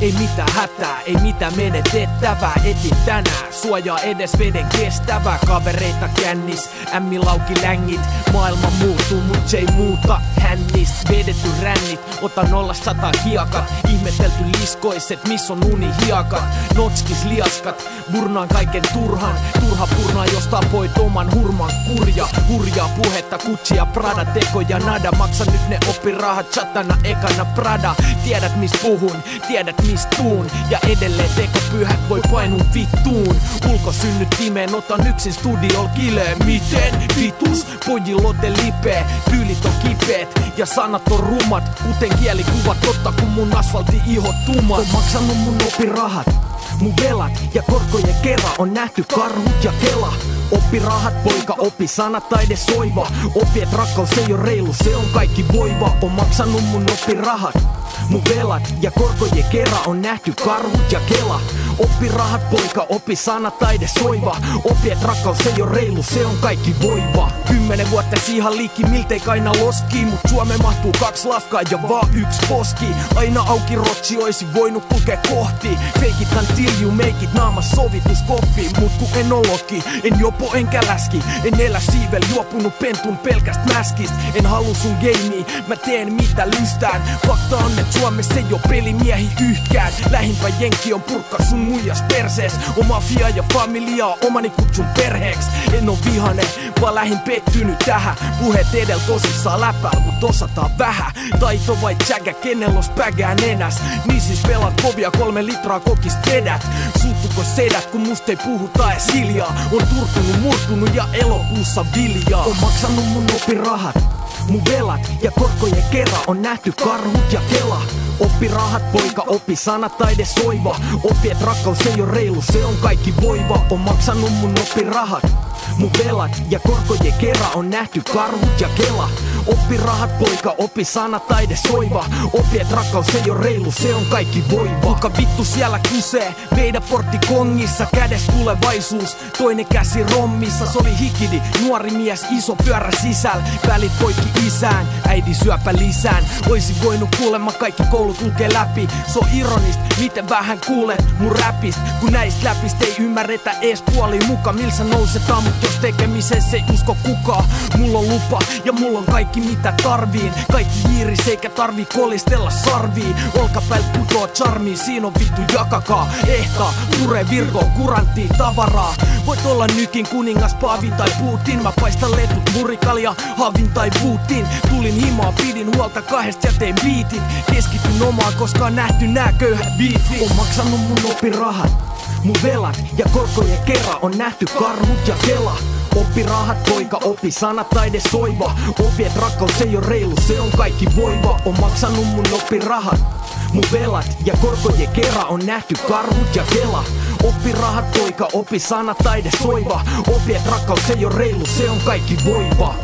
Ei mitään hätää, ei mitään menetettävää. Etin tänään, suojaa edes veden kestävää. Kavereita kännis, ämmilauki längit. Maailma muuttuu, mut se ei muuta hännist. Vedetty rännit, ota 0-100 hiekat. Ihmetelty liskoiset, miss on unihiakat. Notskis liaskat, burnaan kaiken turhan. Turha purnaa, jos tapoit oman hurman kurja. Hurjaa puhetta, kutsia, Prada, tekoja, nada. Maksa nyt ne oppirahat, chatana ekana Prada. Tiedät mistä puhun, tiedät mistä tuun. Ja edelleen tekopyhät voi painua vittuun. Ulkosynnyt timeen, otan yksin studiol kileen. Miten vitus, pojilote lipee. Tyylit on kipeet ja sanat on rumat. Kuten kielikuvat, totta kun mun asfalti ihot tumat. On maksanut mun oppirahat, mun velat ja korkojen kera. On nähty karhut ja kela. Oppirahat, poika, oppi sanat, taide soiva. Oppi, et rakkaus ei oo reilu, se on kaikki voiva. On maksanut mun oppirahat, mun velat ja korkojen kera. On nähty karhut ja kela. Oppirahat, poika, oppi sanat, taide soiva. Oppi, et rakkaus ei oo reilu, se on kaikki voiva. 10 vuotta siihen liikki, miltei kaina loski. Mut Suomeen mahtuu 2 lafkaa ja vaan 1 poski. Aina auki rotsi, oisi voinut kulkea kohti. Fake it until you make it, naamas sovituskoppi. Mut kun en oloki, en jopo enkä läski. En elä siivel, juopunut pentun pelkäst mäskist. En halu sun gamea, mä teen mitä lystään. Fakta on, et Suomessa ei oo pelimiehi yhtkään. Lähimpä jenki on purkka sun muijas persees. On mafia ja familiaa, omani kutsun perheeks. En oo vihane, vaan lähin pettynyt tähän. Puheet edel tosissaan läpääl, mut osataan vähän. Taito vai tsägä, kenellä os pägää nenäs. Niin siis pelaat kovia, 3 litraa kokist vedät. Suuttuko sedät, kun musta ei puhuta ees hiljaa. On turtunut, murtunut ja elokuussa viljaa. On maksanut mun oppirahat, mun velat ja korkojen kera. On nähty karhut ja kela. Oppirahat, poika, oppi sanat, taide soiva. Oppi, et rakkaus ei oo reilu, se on kaikki voiva. On maksanut mun oppirahat, mun velat ja korkojen kera. On nähty karhut ja kela. Oppirahat, poika, oppi sanat, taide soiva. Oppi, et rakkaus ei oo reilu, se on kaikki voiva. Kuka vittu siellä kusee, meidän portti kongissa. Kädes tulevaisuus, toinen käsi rommissa. Se oli hikidi, nuori mies, iso pyörä sisällä. Välit poikki isään, äiti syöpä lisään. Oisi voinut kuulemma kaikki koulut lukee läpi. Se on ironist, miten vähän kuulet mun räpist. Kun näistä läpistä ei ymmärretä ees puoli muka. Mil sä nousetaan, mut jos tekemisessä ei usko kukaan. Mulla on lupa ja mulla on kaikki mitä tarviin. Kaikki jiiris eikä tarvii kolistella sarviin. Olkapäil putoo charmiin, siinä on vittu jakakaa. Ehtaa, puree virgo, kuranttiin tavaraa. Voit olla nykin kuningas, Paavin tai Putin. Mä paistan letut, murikalja, havin tai Putin. Tulin himaa, pidin huolta 2 ja tein biitin. Keskityn omaan, koska on nähty nää köyhät biifit. On maksanut mun oppirahat, mun velat ja korkojen kera. On nähty karhut ja kela. Oppirahat, poika, oppi sanat, taide soiva. Oppi, et rakkaus ei oo reilu, se on kaikki voiva. On maksanut mun oppirahat, mun velat ja korkojen kera. On nähty karhut ja kela. Oppirahat, poika, oppi sanat, taide soiva. Oppi, et rakkaus ei oo reilu, se on kaikki voiva.